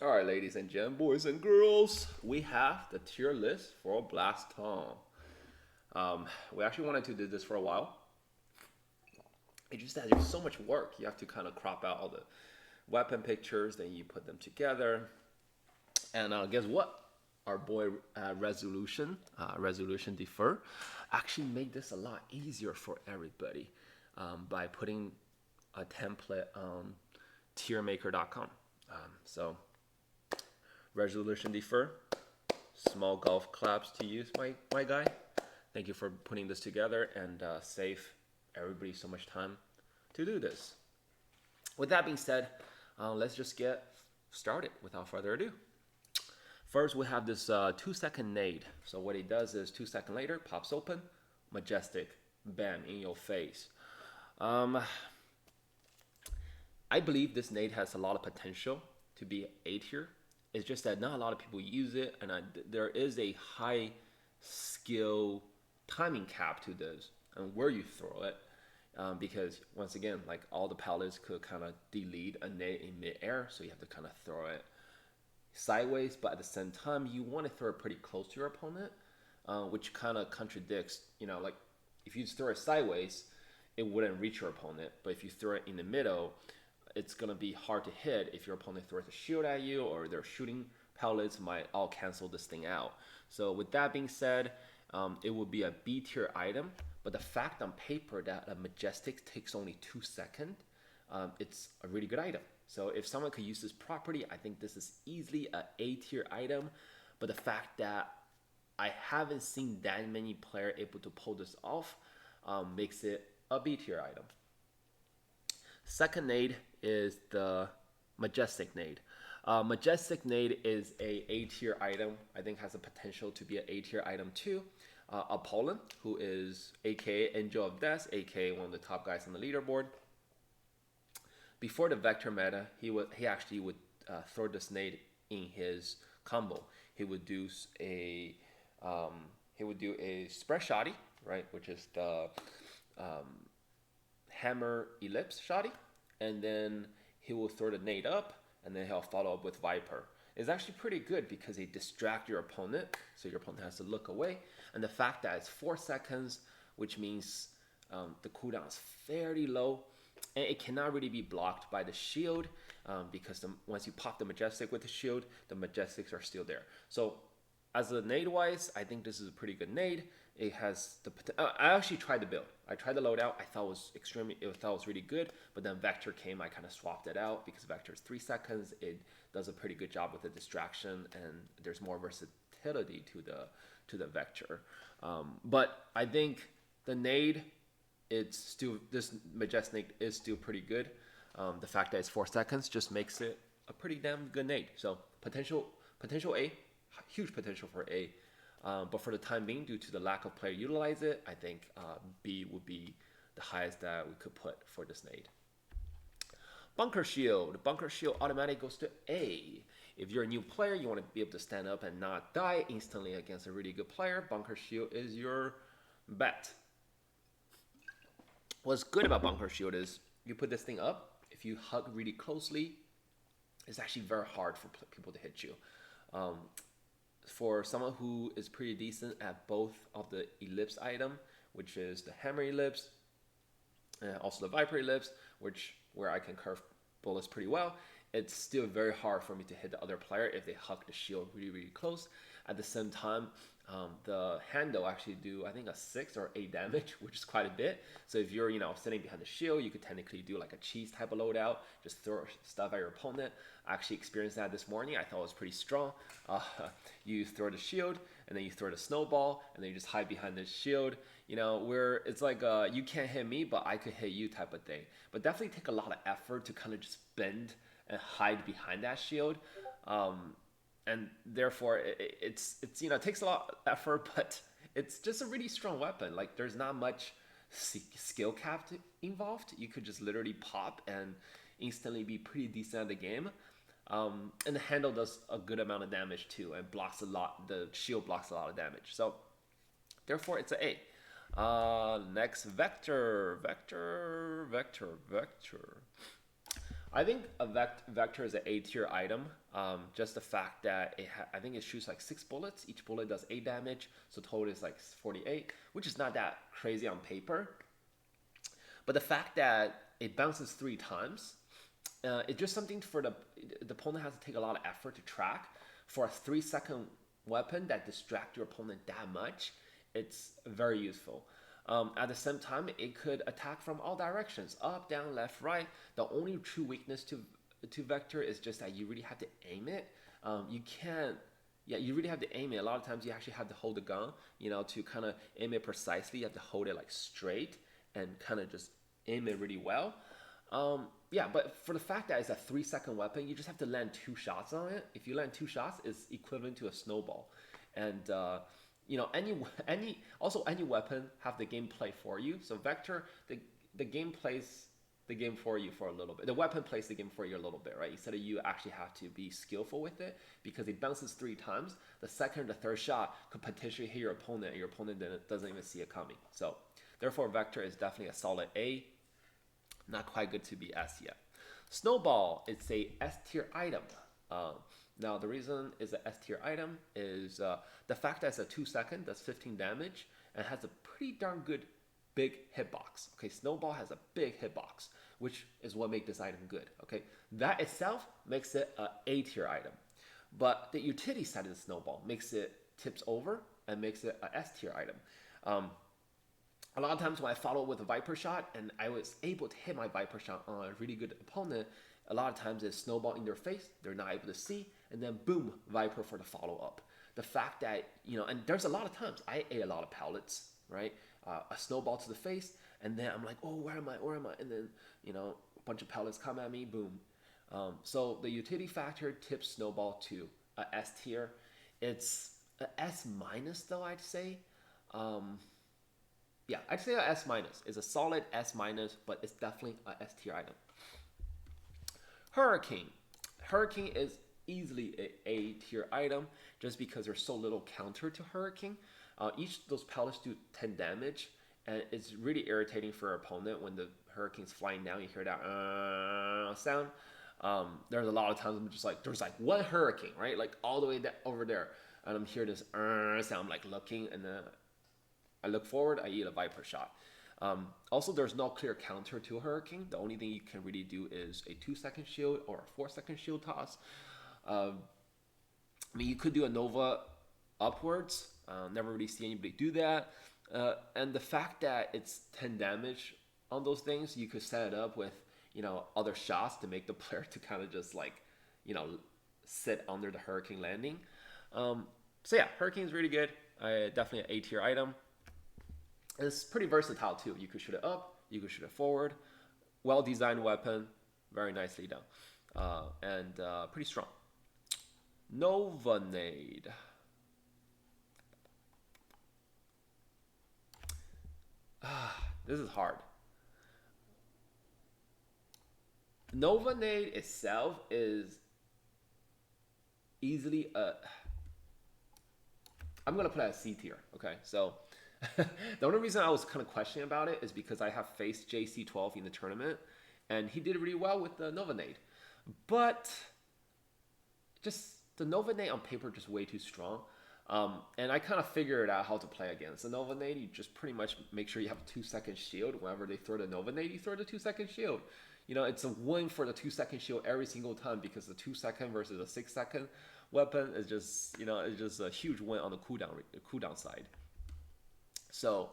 All right, ladies and gentlemen, boys and girls, we have the tier list for Blaston. We actually wanted to do this for a while. It's just that there's so much work. You have to kind of crop out all the weapon pictures, then you put them together. And guess what? Our boy Resolution Defer, actually made this a lot easier for everybody by putting a template on tiermaker.com. So Resolution Defer, small golf claps to you, my guy. Thank you for putting this together and save everybody so much time to do this. With that being said, let's just get started without further ado. First, we have this 2-second nade. So what it does is 2 seconds later, pops open, Majestic, bam, in your face. I believe this nade has a lot of potential to be A tier. It's just that not a lot of people use it, and there is a high skill timing cap to this and where you throw it. Because once again, like all the pellets could kind of delete a nade in midair, so you have to kind of throw it sideways, but at the same time, you want to throw it pretty close to your opponent, which kind of contradicts, like if you throw it sideways, it wouldn't reach your opponent, but if you throw it in the middle, it's going to be hard to hit if your opponent throws a shield at you or their shooting pellets might all cancel this thing out. So with that being said, it would be a B tier item, but the fact on paper that a Majestic takes only 2 seconds, it's a really good item. So if someone could use this property, I think this is easily a A tier item, but the fact that I haven't seen that many players able to pull this off makes it a B tier item. Second nade is the Majestic nade. Majestic nade is a tier item. I think has the potential to be an A tier item too. Apollon, who is aka Angel of Death, aka one of the top guys on the leaderboard. Before the vector meta, he actually would throw this nade in his combo. He would do a spread shotty, right, which is the hammer ellipse shotty, and then he will throw the nade up, and then he'll follow up with Viper. It's actually pretty good because they distract your opponent, so your opponent has to look away. And the fact that it's 4 seconds, which means the cooldown is fairly low, and it cannot really be blocked by the shield because once you pop the Majestic with the shield, the Majestics are still there. So as a nade wise, I think this is a pretty good nade. It has the I actually tried the build. I tried the loadout. I thought it was really good, but then Vector came. I kind of swapped it out because Vector is 3 seconds. It does a pretty good job with the distraction, and there's more versatility to the Vector. But I think the nade, this Majestic is still pretty good. The fact that it's 4 seconds just makes it a pretty damn good nade. So potential A, huge potential for A. But for the time being, due to the lack of player utilize it, I think B would be the highest that we could put for this nade. Bunker Shield. Bunker Shield automatically goes to A. If you're a new player, you want to be able to stand up and not die instantly against a really good player, Bunker Shield is your bet. What's good about Bunker Shield is you put this thing up, if you hug really closely, it's actually very hard for people to hit you. For someone who is pretty decent at both of the ellipse item, which is the hammer ellipse and also the Viper ellipse, where I can curve bullets pretty well, it's still very hard for me to hit the other player if they hug the shield really close. At the same time, the handle actually do I think a 6 or 8 damage, which is quite a bit. So if you're sitting behind the shield, you could technically do like a cheese type of loadout, just throw stuff at your opponent. I actually experienced that this morning. I thought it was pretty strong. You throw the shield, and then you throw the snowball, and then you just hide behind the shield. Where it's like you can't hit me, but I could hit you type of thing. But definitely take a lot of effort to kind of just bend and hide behind that shield. And therefore it takes a lot of effort, but it's just a really strong weapon. Like there's not much skill cap involved. You could just literally pop and instantly be pretty decent at the game. And the handle does a good amount of damage too, and blocks a lot. The shield blocks a lot of damage. So therefore it's an A. Next, Vector. I think a vector is an A tier item. Just the fact that I think it shoots like 6 bullets. Each bullet does 8 damage, so total is like 48, which is not that crazy on paper. But the fact that it bounces 3 times, it's just something for the opponent has to take a lot of effort to track. For a 3-second weapon that distracts your opponent that much, it's very useful. At the same time, it could attack from all directions, up, down, left, right. The only true weakness to Vector is just that you really have to aim it. You can't, yeah, you really have to aim it. A lot of times you actually have to hold the gun, to kind of aim it precisely. You have to hold it like straight and kind of just aim it really well. Yeah, but for the fact that it's a 3-second weapon, you just have to land 2 shots on it. If you land 2 shots, it's equivalent to a snowball. And any weapon have the game play for you. So Vector, the game plays the game for you for a little bit. The weapon plays the game for you a little bit, right? Instead of you actually have to be skillful with it, because it bounces 3 times. The second or the third shot could potentially hit your opponent, and your opponent doesn't even see it coming. So therefore, Vector is definitely a solid A. Not quite good to be S yet. Snowball, it's a S tier item. Now the reason it's an S tier item is the fact that it's a 2-second, does 15 damage, and has a pretty darn good big hitbox. Okay, Snowball has a big hitbox, which is what makes this item good. Okay, that itself makes it an A tier item, but the utility side of the Snowball makes it tips over and makes it an S tier item. A lot of times when I follow with a Viper shot and I was able to hit my Viper shot on a really good opponent, a lot of times it's Snowball in their face, they're not able to see, and then boom, Viper for the follow-up. The fact that, and there's a lot of times I ate a lot of pellets, right? A Snowball to the face, and then I'm like, oh, where am I? And then, a bunch of pellets come at me, boom. So the utility factor tips Snowball to a S tier. It's a S minus though, I'd say. Yeah, I'd say a S minus. It's a solid S minus, but it's definitely a S tier item. Hurricane. Hurricane is easily a A tier item just because there's so little counter to Hurricane. Each of those pellets do 10 damage, and it's really irritating for your opponent when the Hurricane's flying down. You hear that sound. There's a lot of times I'm just like, there's like one Hurricane, right? Like all the way over there, and I'm hearing this sound, like looking, and then I look forward, I eat a Viper shot. Also, there's no clear counter to a Hurricane. The only thing you can really do is a 2-second shield or a 4-second shield toss. You could do a Nova upwards. Never really see anybody do that. And the fact that it's 10 damage on those things, you could set it up with, other shots to make the player to kind of just like, sit under the Hurricane landing. So yeah, Hurricane's really good. Definitely an A tier item. It's pretty versatile too. You could shoot it up, you could shoot it forward. Well-designed weapon, very nicely done, and pretty strong. Nade. This is hard. Nade itself is easily I'm gonna put it at C tier. Okay, so the only reason I was kind of questioning about it is because I have faced JC12 in the tournament, and he did really well with the nade. But just the nade on paper just way too strong. And I kind of figured out how to play against the nade. You just pretty much make sure you have a 2-second shield. Whenever they throw the nade, you throw the 2-second shield. It's a win for the 2-second shield every single time, because the 2-second versus a 6-second weapon is just, it's just a huge win on the cooldown side. So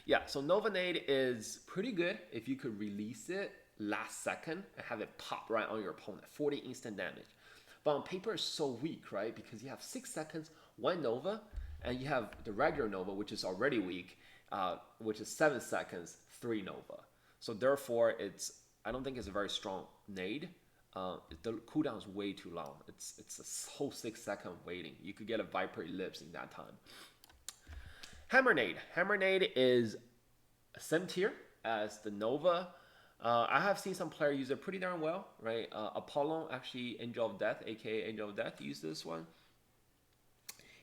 yeah, so nade is pretty good if you could release it last second and have it pop right on your opponent, 40 instant damage. But on paper it's so weak, right? Because you have 6 seconds, 1 Nova, and you have the regular Nova, which is already weak, which is 7 seconds, 3 Nova. So therefore I don't think it's a very strong nade. The cooldown is way too long. It's a whole 6-second waiting. You could get a Viper ellipse in that time. Hammer nade is same tier as the Nova. I have seen some players use it pretty darn well, right? Apollon, actually, Angel of Death, aka Angel of Death, used this one.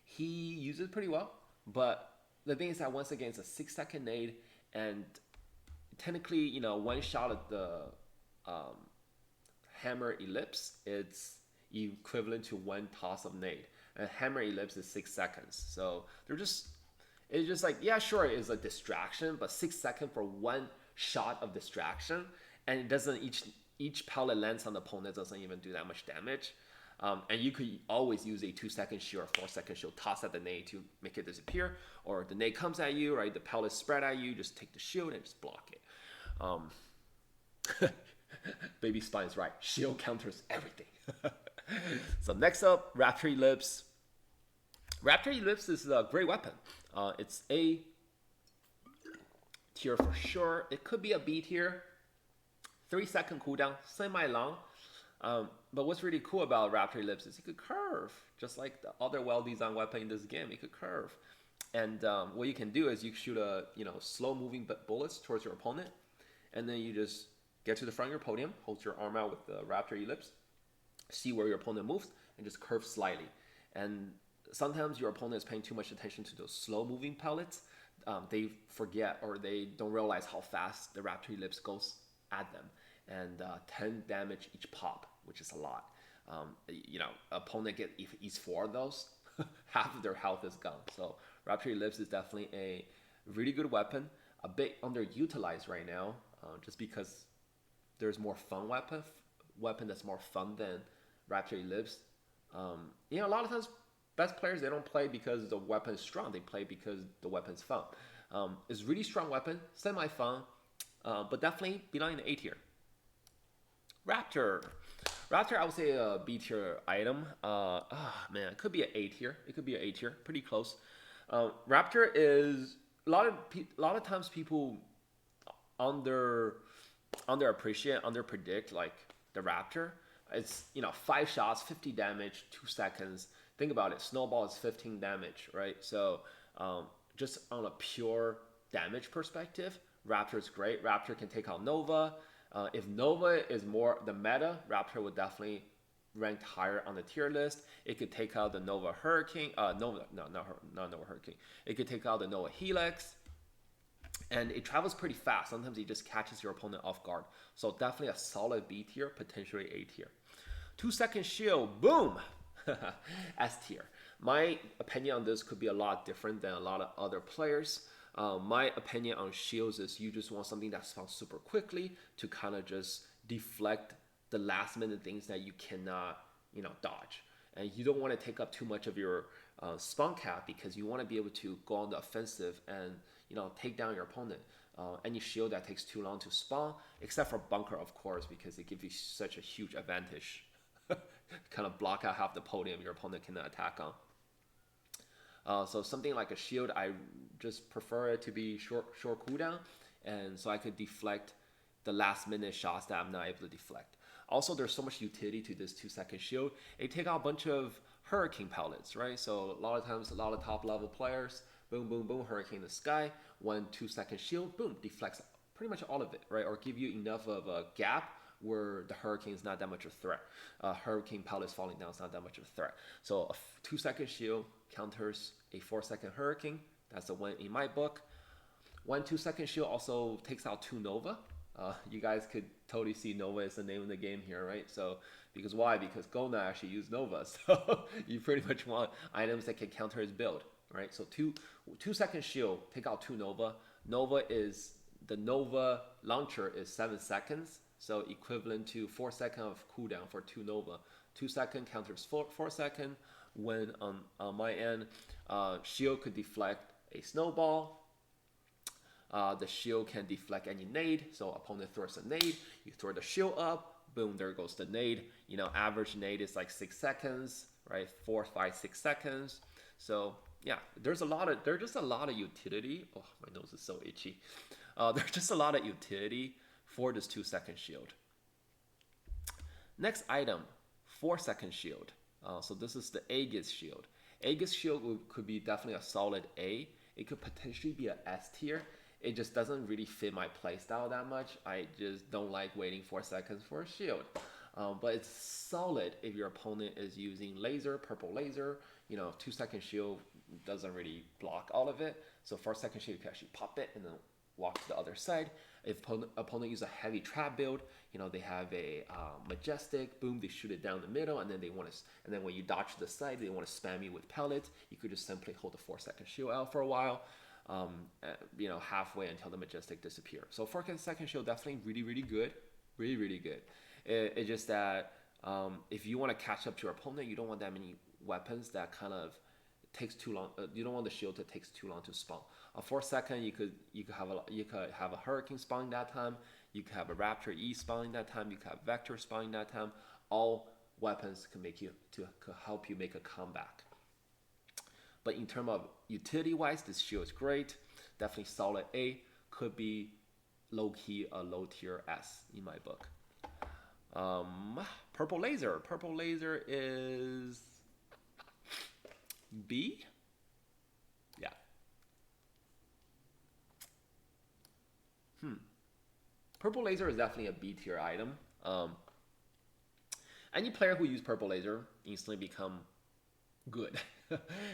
He uses it pretty well, but the thing is that once again, it's a 6-second nade, and technically, one shot at the hammer ellipse, it's equivalent to 1 toss of nade. And hammer ellipse is 6 seconds. So it's just like, yeah, sure, it's a distraction, but 6 seconds for one shot of distraction, and it doesn't, each pellet lands on the opponent doesn't even do that much damage. And you could always use a 2-second shield or 4-second shield, toss at the nade to make it disappear, or the nade comes at you, right? The pellet spread at you, just take the shield and just block it. Baby Spine's right. Shield counters everything. So next up, Raptor Ellipse. Raptor Ellipse is a great weapon. It's A tier for sure. It could be a B tier. 3-second cooldown, semi-long. But what's really cool about Raptor Ellipse is it could curve, just like the other well-designed weapon in this game. It could curve, and what you can do is you shoot slow-moving bullets towards your opponent, and then you just get to the front of your podium, hold your arm out with the Raptor Ellipse, see where your opponent moves, and just curve slightly. And sometimes your opponent is paying too much attention to those slow-moving pellets. They forget or they don't realize how fast the Raptor Ellipse goes at them, and 10 damage each pop, which is a lot. Opponent eats 4 of those, half of their health is gone. So Raptor Ellipse is definitely a really good weapon, a bit underutilized right now, just because there's more fun weapon that's more fun than Raptor Ellipse. A lot of times best players, they don't play because the weapon is strong, they play because the weapon is fun. It's really strong weapon, semi-fun, but definitely belonging in the A tier. Raptor, I would say a B tier item. It could be an A tier. It could be an A tier, pretty close. Raptor is a lot of times people underpredict like the Raptor. It's 5 shots, 50 damage, 2 seconds. Think about it. Snowball is 15 damage, right? So just on a pure damage perspective, Raptor is great. Raptor can take out Nova. If Nova is more the meta, Raptor would definitely rank higher on the tier list. It could take out the Nova Hurricane. Not Nova Hurricane. It could take out the Nova Helix. And it travels pretty fast. Sometimes it just catches your opponent off guard. So definitely a solid B tier, potentially A tier. 2-second shield, boom! S tier. My opinion on this could be a lot different than a lot of other players. My opinion on shields is you just want something that spawns super quickly to kind of just deflect the last minute things that you cannot, dodge. And you don't want to take up too much of your spawn cap because you want to be able to go on the offensive and, take down your opponent. Any shield that takes too long to spawn, except for bunker, of course, because it gives you such a huge advantage. Kind of block out half the podium your opponent cannot attack on. So something like a shield, I just prefer it to be short cooldown, and so I could deflect the last minute shots that I'm not able to deflect. Also, there's so much utility to this 2-second shield. It take out a bunch of hurricane pellets, right? So a lot of times, a lot of top level players, boom, boom, boom, hurricane in the sky, 1 2-second shield, boom, deflects pretty much all of it, right? Or give you enough of a gap where the hurricane is not that much of a threat. Hurricane pellets falling down is not that much of a threat. So a 2-second shield counters a 4-second hurricane. That's a win in my book. 1 2-second shield also takes out 2 Nova. You guys could totally see Nova is the name of the game here, right? So because why? Because Gona actually used Nova. So you pretty much want items that can counter his build, right? So 2-second shield, take out 2 Nova. The Nova launcher is 7 seconds. So equivalent to 4 seconds of cooldown for 2 Nova. 2 second counters 4 second. When on my end, shield could deflect a Snowball. The shield can deflect any nade. So opponent throws a nade, you throw the shield up, boom, there goes the nade. Average nade is like 6 seconds, right? 4, 5, 6 seconds. So yeah, there's just a lot of utility. Oh, my nose is so itchy. There's just a lot of utility for this 2-second shield. Next item, 4-second shield. So this is the Aegis shield. Aegis shield could be definitely a solid A. It could potentially be an S tier. It just doesn't really fit my playstyle that much. I just don't like waiting 4 seconds for a shield. But it's solid if your opponent is using laser, purple laser. 2-second shield doesn't really block all of it. So 4-second shield, you can actually pop it and then walk to the other side. If opponent use a heavy trap build, they have a Majestic, boom, they shoot it down the middle, and then and then when you dodge to the side, they want to spam you with pellets. You could just simply hold the 4-second shield out for a while, halfway until the Majestic disappear. So 4-second shield definitely really good, really good. It's just that if you want to catch up to your opponent, you don't want that many weapons that kind of takes too long. You don't want the shield to take too long to spawn. A 4-second, you could have a Hurricane spawning that time. You could have a Raptor E spawning that time. You could have Vector spawning that time. All weapons can could help you make a comeback. But in terms of utility wise, this shield is great. Definitely solid A. Could be low key a low tier S in my book. Purple laser. Purple laser is B. Yeah. Purple laser is definitely a B tier item. Any player who uses purple laser instantly become good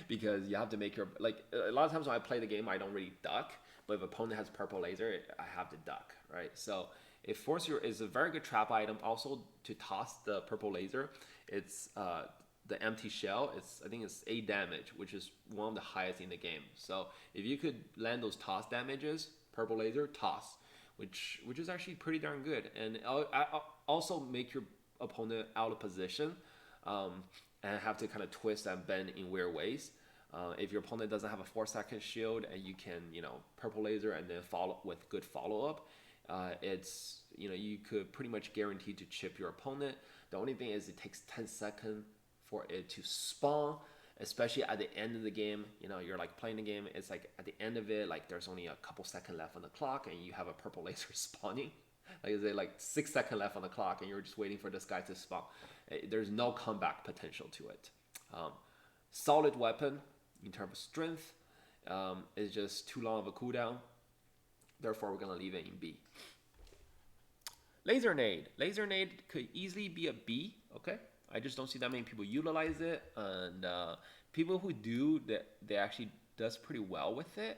because you have to make your, like, a lot of times when I play the game I don't really duck, but if opponent has purple laser I have to duck, right? So it forces you, is a very good trap item. Also to toss the purple laser, it's the empty shell, I think it's 8 damage, which is one of the highest in the game. So if you could land those toss damages, purple laser, toss, which is actually pretty darn good. And also make your opponent out of position, and have to kind of twist and bend in weird ways. If your opponent doesn't have a 4-second shield and you can, purple laser and then follow with good follow-up, it's, you could pretty much guarantee to chip your opponent. The only thing is it takes 10 seconds for it to spawn, especially at the end of the game. You're like playing the game, it's like at the end of it, like there's only a couple seconds left on the clock and you have a purple laser spawning. Like, is it like 6 seconds left on the clock and you're just waiting for this guy to spawn? There's no comeback potential to it. Solid weapon in terms of strength, is just too long of a cooldown. Therefore, we're gonna leave it in B. Laser nade. Laser nade could easily be a B. Okay, I just don't see that many people utilize it, and people who do, they actually does pretty well with it.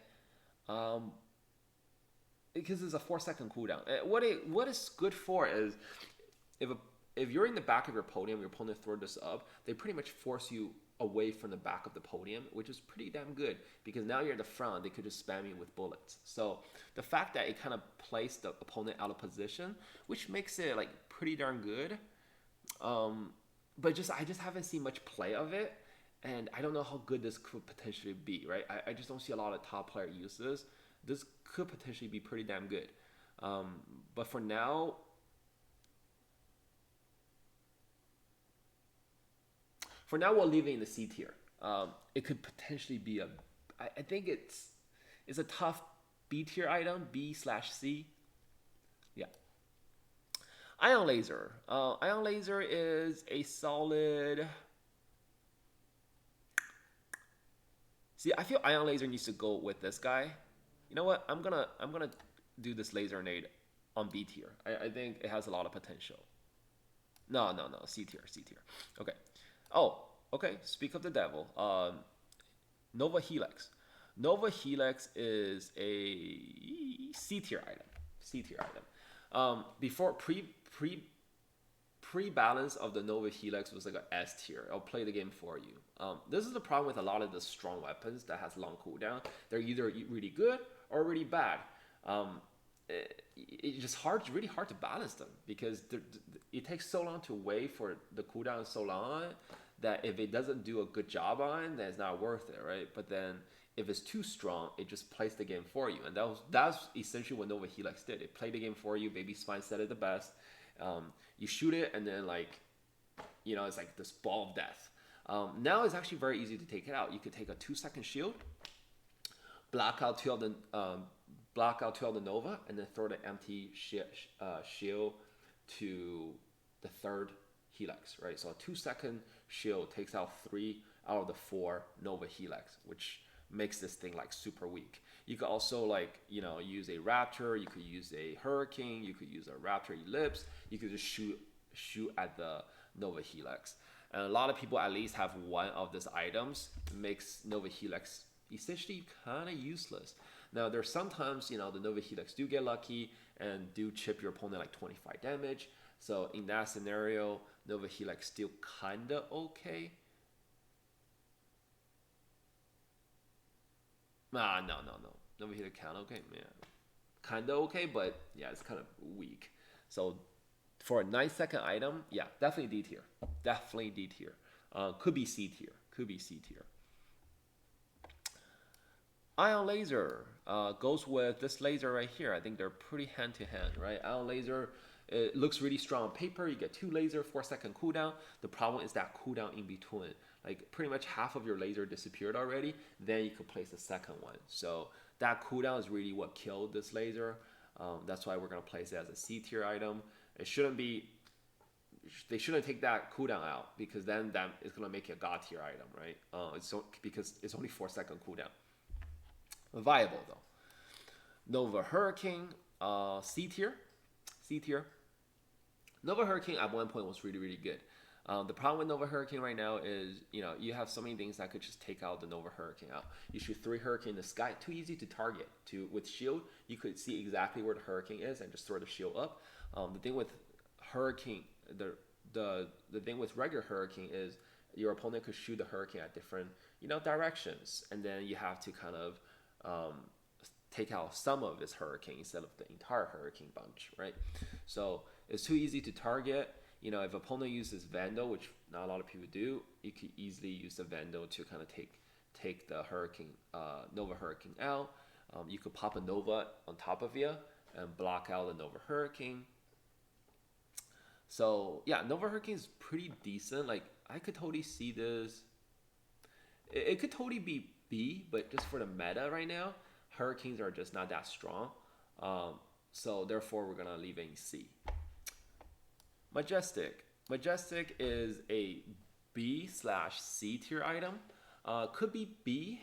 Because it's a 4-second cooldown. What is good for is if you're in the back of your podium, your opponent throws this up, they pretty much force you away from the back of the podium, which is pretty damn good because now you're at the front, they could just spam you with bullets. So the fact that it kind of placed the opponent out of position, which makes it like pretty darn good. But I just haven't seen much play of it, and I don't know how good this could potentially be, right? I just don't see a lot of top player uses. This could potentially be pretty damn good. But for now, we'll leave it in the C tier. It could potentially be I think it's a tough B tier item, B/C. Yeah. Ion laser. Ion laser is a solid. See, I feel ion laser needs to go with this guy. You know what? I'm gonna do this laser nade on B tier. I think it has a lot of potential. No, C tier. Okay. Oh, okay. Speak of the devil. Nova Helix. Nova Helix is a C tier item. Before pre-balance of the Nova Helix was like a S tier. I'll play the game for you. This is the problem with a lot of the strong weapons that has long cooldown. They're either really good or really bad. It's just really hard to balance them because it takes so long to wait for the cooldown so long that if it doesn't do a good job on it, then it's not worth it, right? But then if it's too strong, it just plays the game for you. And that's essentially what Nova Helix did. It played the game for you. Baby Spine said it the best. You shoot it and then it's like this ball of death. Now it's actually very easy to take it out. You could take a 2-second shield, block out two of the Nova, and then throw the empty shield to the third Helix, right? So a 2-second shield takes out 3 out of the 4 Nova Helix, which makes this thing like super weak. You could also use a Raptor, you could use a Hurricane, you could use a Raptor ellipse, you could just shoot at the Nova Helix. And a lot of people at least have one of these items. It makes Nova Helix essentially kind of useless. Now there's sometimes, you know, the Nova Helix do get lucky and do chip your opponent like 25 damage. So in that scenario, Nova Helix still kinda okay. No. Nova Helix count okay, man. Kinda okay, but yeah, it's kind of weak. So for a 9-second item, yeah, definitely D tier. Definitely D tier. Could be C tier. Could be C tier. Ion laser goes with this laser right here. I think they're pretty hand to hand, right? Ion laser, it looks really strong on paper. You get 2 laser, 4-second cooldown. The problem is that cooldown in between. Like pretty much half of your laser disappeared already. Then you could place a second one. So that cooldown is really what killed this laser. That's why we're gonna place it as a C tier item. It shouldn't be. They shouldn't take that cooldown out because then that is gonna make it a God tier item, right? Because it's only 4-second cooldown. Viable though. Nova Hurricane, C tier. C tier. Nova Hurricane at one point was really good. The problem with Nova Hurricane right now is, you know, you have so many things that could just take out the Nova Hurricane out. You shoot 3 Hurricane in the sky, too easy to target. With shield, you could see exactly where the Hurricane is and just throw the shield up. The thing with Hurricane, the thing with regular Hurricane is your opponent could shoot the Hurricane at different, you know, directions, and then you have to kind of take out some of this Hurricane instead of the entire Hurricane bunch, right? So it's too easy to target. You know, if opponent uses Vandal, which not a lot of people do, you could easily use the Vandal to kind of take the Hurricane, Nova Hurricane out. You could pop a Nova on top of you and block out the Nova Hurricane. So yeah, Nova Hurricane is pretty decent. Like I could totally see this. It could totally be B, but just for the meta right now, Hurricanes are just not that strong. So therefore, we're gonna leave it in C. Majestic. Majestic is a B/C tier item. Could be B.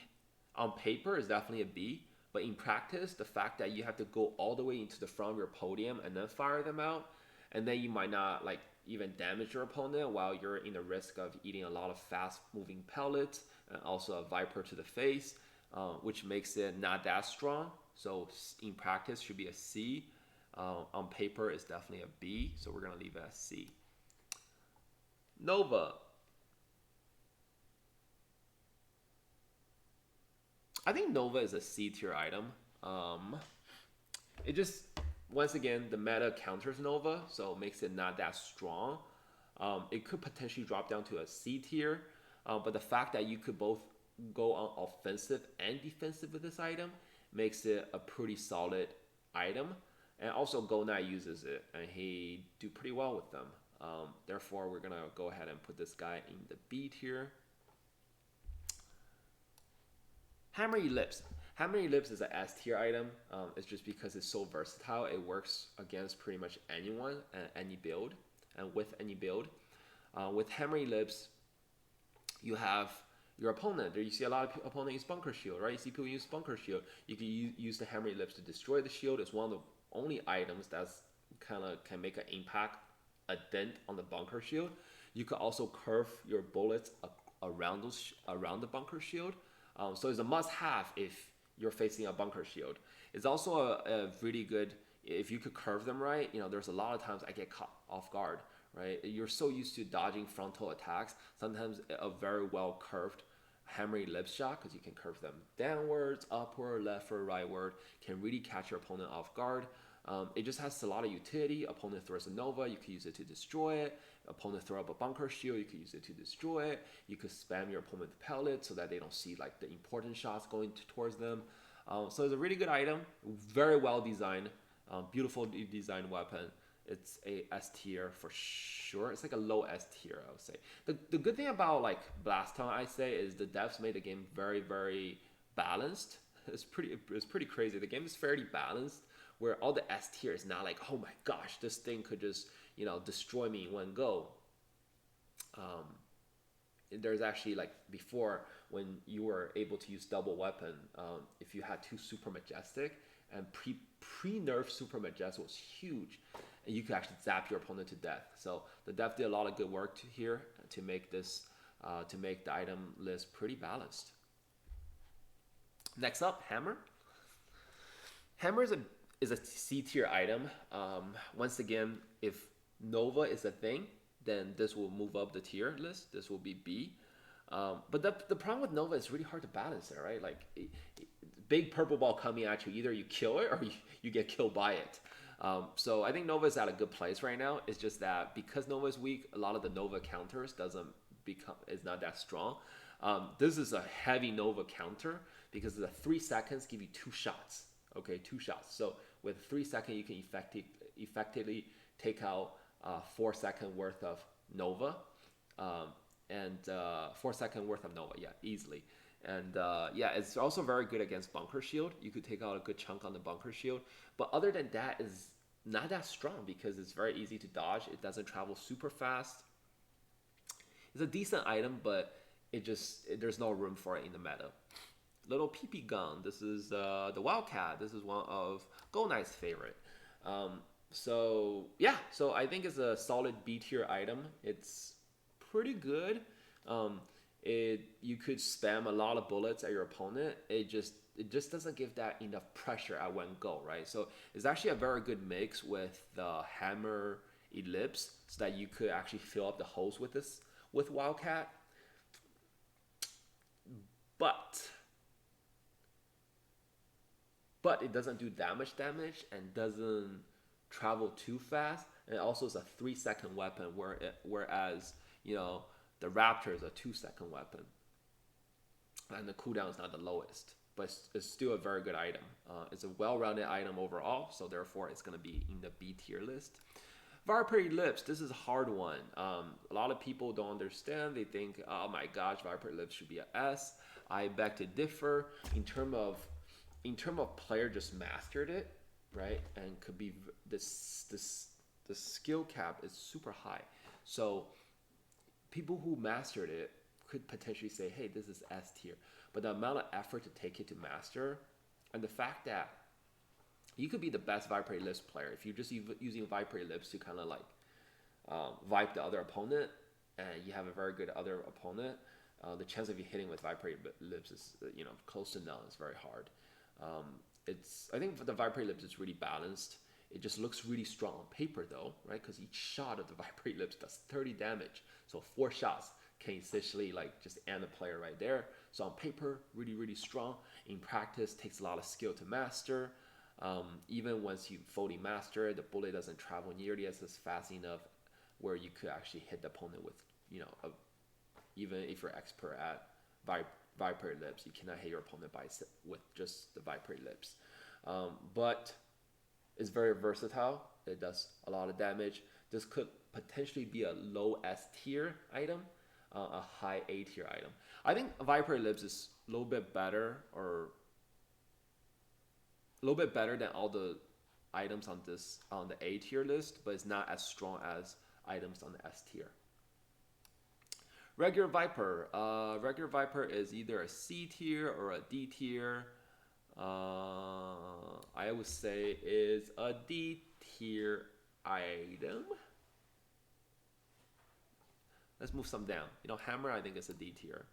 On paper is definitely a B, but in practice, the fact that you have to go all the way into the front of your podium and then fire them out, and then you might not like even damage your opponent while you're in the risk of eating a lot of fast-moving pellets and also a Viper to the face, which makes it not that strong. So in practice, should be a C. On paper, it's definitely a B, so we're gonna leave it as C. Nova. I think Nova is a C tier item. It just, once again, the meta counters Nova, so it makes it not that strong. It could potentially drop down to a C tier, but the fact that you could both go on offensive and defensive with this item makes it a pretty solid item. And also GoNight uses it, and he do pretty well with them. Therefore, we're gonna go ahead and put this guy in the B tier. Hammer Ellipse. Hammer Ellipse is an S tier item. It's just because it's so versatile. It works against pretty much anyone and any build, and with any build. With Hammer Ellipse, you have your opponent. There you see a lot of opponents use Bunker Shield, right? You see people use Bunker Shield. You can use the Hammer Ellipse to destroy the shield. It's one of the only items that's kind of can make an impact, a dent on the Bunker Shield. You could also curve your bullets around the Bunker Shield. So it's a must-have if you're facing a Bunker Shield. It's also a really good, if you could curve them right. You know, there's a lot of times I get caught off guard, right? You're so used to dodging frontal attacks. Sometimes a very well curved Hammer Ellipse shot, because you can curve them downwards, upward, leftward, rightward, can really catch your opponent off guard. It just has a lot of utility. Opponent throws a Nova, you can use it to destroy it. Opponent throw up a Bunker Shield, you can use it to destroy it. You could spam your opponent with pellets so that they don't see like the important shots going towards them. So it's a really good item, very well designed, beautiful designed weapon. It's a S tier for sure. It's like a low S tier, I would say. The good thing about like Blaston, I say, is the devs made the game very balanced. It's pretty crazy. The game is fairly balanced, where all the S tier is not like, oh my gosh, this thing could just, you know, destroy me in one go. There's actually, like, before, when you were able to use double weapon, if you had 2 Super Majestic, and pre-nerf Super Majestic was huge, and you could actually zap your opponent to death. So the dev did a lot of good work here to make this, to make the item list pretty balanced. Next up, Hammer. Hammer is a C tier item. Once again, if Nova is a thing, then this will move up the tier list. This will be B. But the problem with Nova is really hard to balance it, right? Like, big purple ball coming at you, either you kill it or you get killed by it. So I think Nova is at a good place right now. It's just that because Nova is weak, a lot of the Nova counters is not that strong. This is a heavy Nova counter because the 3 seconds give you 2 shots. Okay, 2 shots. So with 3 seconds, you can effectively take out 4 seconds worth of Nova. And 4 seconds worth of Nova, yeah, easily. And yeah, it's also very good against bunker shield. You could take out a good chunk on the bunker shield. But other than that, is not that strong because it's very easy to dodge. It doesn't travel super fast. It's a decent item, but there's no room for it in the meta. Little PP gun. This is the Wildcat. This is one of Gold Knight's favorite. So yeah, so I think it's a solid B tier item. It's pretty good. You could spam a lot of bullets at your opponent. It just doesn't give that enough pressure at one go, right? So it's actually a very good mix with the hammer ellipse, so that you could actually fill up the holes with Wildcat. But it doesn't do damage and doesn't travel too fast. And it also is a 3-second weapon, whereas the Raptor is a 2-second weapon, and the cooldown is not the lowest, but it's still a very good item. It's a well-rounded item overall, so therefore it's going to be in the B tier list. Viper Ellipse, this is a hard one. A lot of people don't understand. They think, oh my gosh, Viper Ellipse should be an S. I beg to differ. In term of player just mastered it, right, and could be the skill cap is super high, so people who mastered it could potentially say, hey, this is S tier. But the amount of effort to take it to master, and the fact that you could be the best Viper Ellipse player if you're just using Viper Ellipse to kind of like vibe the other opponent, and you have a very good other opponent, the chance of you hitting with Viper Ellipse is close to none. It's very hard. I think the Viper Ellipse is really balanced. It just looks really strong on paper though, right? Because each shot of the Viper Ellipse does 30 damage. So 4 shots can essentially like just end the player right there. So on paper, really, really strong. In practice, takes a lot of skill to master. Even once you fully master it, the bullet doesn't travel nearly as fast enough where you could actually hit the opponent with, even if you're expert at Viper Ellipse, you cannot hit your opponent with just the Viper Ellipse. But it's very versatile. It does a lot of damage. This could potentially be a low S tier item, a high A tier item. I think Viper Ellipse is a little bit better than all the items on the A tier list, but it's not as strong as items on the S tier. Regular Viper is either a C tier or a D tier. I would say is a D tier item. Let's move some down. Hammer, I think is a D tier.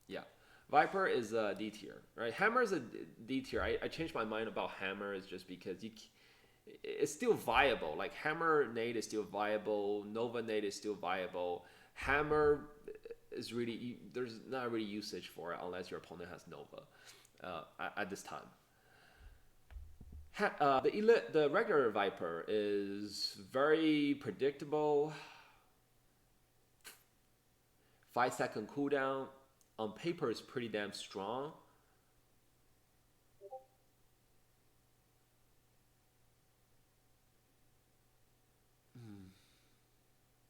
Yeah. Viper is a D tier, right? Hammer is a D tier. I changed my mind about Hammer is just because it's still viable. Like Hammer nade is still viable. Nova nade is still viable. Hammer is really, there's not really usage for it unless your opponent has Nova at this time. The regular Viper is very predictable. 5-second cooldown. On paper, it's pretty damn strong.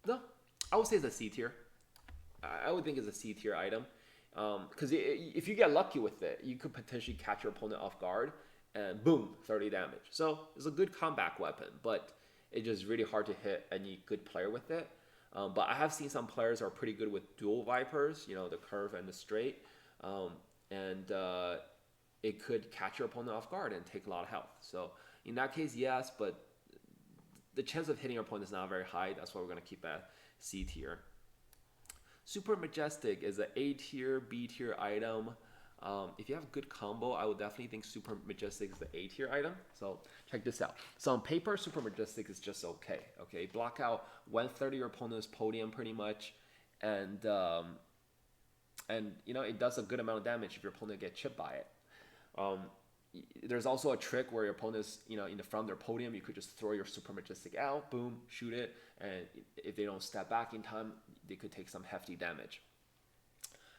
No, I would say it's a C tier. I would think it's a C tier item. Because if you get lucky with it, you could potentially catch your opponent off guard and boom, 30 damage. So it's a good comeback weapon, but it's just really hard to hit any good player with it. But I have seen some players are pretty good with dual Vipers, the curve and the straight. And it could catch your opponent off guard and take a lot of health. So in that case, yes, but the chance of hitting your opponent is not very high. That's why we're going to keep at C tier. Super Majestic is an A tier, B tier item. If you have a good combo, I would definitely think Super Majestic is the A tier item. So check this out. So on paper, Super Majestic is just okay. Okay, block out 1/3 of your opponent's podium pretty much, and you know, it does a good amount of damage if your opponent gets chipped by it. Um, there's also a trick where your opponent's, you know, in the front of their podium, you could just throw your Super Majestic out, boom, shoot it, and if they don't step back in time, they could take some hefty damage.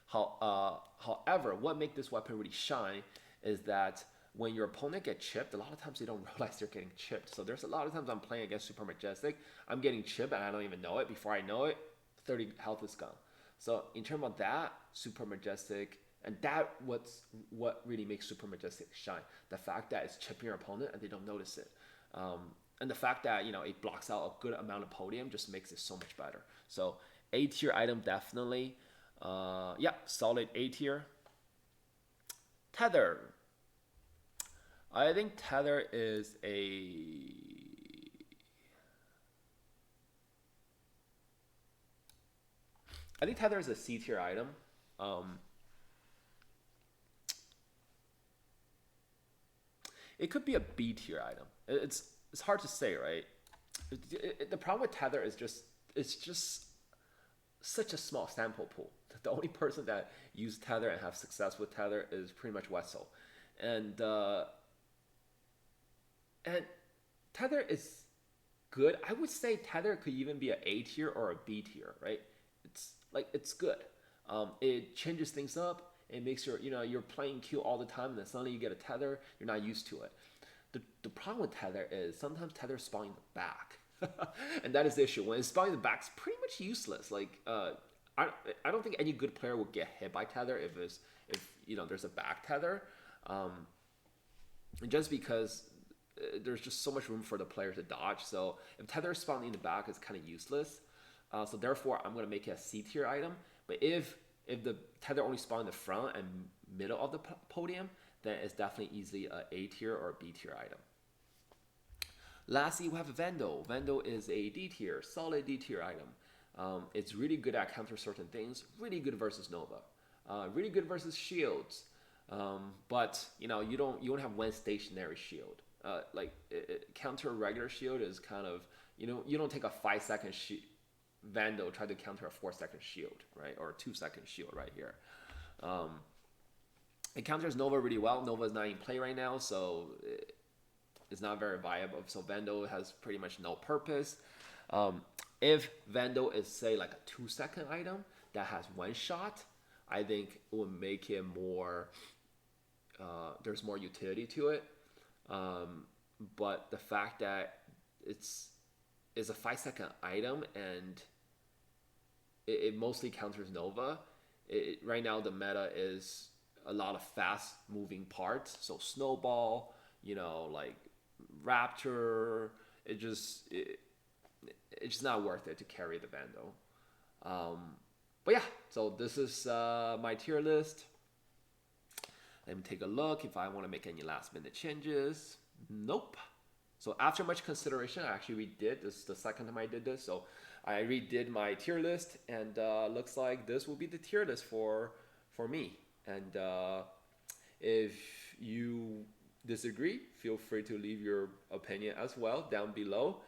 However, what makes this weapon really shine is that when your opponent gets chipped, a lot of times they don't realize they're getting chipped. So there's a lot of times I'm playing against Super Majestic, I'm getting chipped and I don't even know it. Before I know it, 30 health is gone. So in terms of that, Super Majestic, and what really makes Super Majestic shine. The fact that it's chipping your opponent and they don't notice it. And the fact that, you know, it blocks out a good amount of podium just makes it so much better. So A tier item definitely. Yeah, solid A tier. Tether. I think Tether is a... I think Tether is a C tier item. It could be a B tier item. It's hard to say, right? The problem with Tether is it's just such a small sample pool. The only person that used Tether and have success with Tether is pretty much Wessel, and Tether is good. I would say Tether could even be an A tier or a B tier, right? It's good. It changes things up. It makes your, you know, you're playing Q all the time, and then suddenly you get a Tether. You're not used to it. The problem with Tether is sometimes Tether spawn in the back. And that is the issue. When it's spawning in the back, it's pretty much useless. Like, I don't think any good player will get hit by Tether if you know, there's a back Tether. Just because there's just so much room for the player to dodge. So if Tether is spawning in the back, it's kind of useless. So therefore, I'm going to make it a C tier item. But if the Tether only spawns in the front and middle of the podium, then it's definitely easily a A tier or a B tier item. Lastly, we have Vandal. Vandal is a D tier, solid D tier item. It's really good at counter certain things. Really good versus Nova. Really good versus shields. But you know, you don't have one stationary shield. Counter regular shield is kind of, you know, you don't take a 5-second Vandal try to counter a 4-second shield, right, or a 2-second shield right here. It counters Nova really well. Nova is not in play right now, so it's not very viable. So Vandal has pretty much no purpose. If Vandal is, say, like a 2-second item that has one shot, I think it would make it more, there's more utility to it. But the fact that it's a 5-second item and it mostly counters Nova. Right now the meta is a lot of fast moving parts. So Snowball, you know, like Raptor, it's just not worth it to carry the Vandal. But yeah, so this is my tier list. Let me take a look if I want to make any last minute changes. Nope. So after much consideration, I actually redid this. The second time I did this, so I redid my tier list, and looks like this will be the tier list for me. And if you disagree, feel free to leave your opinion as well down below.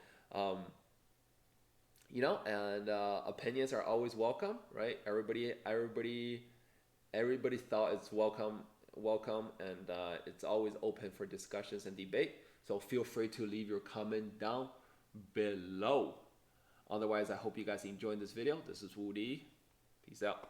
You know, and opinions are always welcome, right? Everybody thought it's welcome, and it's always open for discussions and debate. So feel free to leave your comment down below. Otherwise, I hope you guys enjoyed this video. This is Woody. Peace out.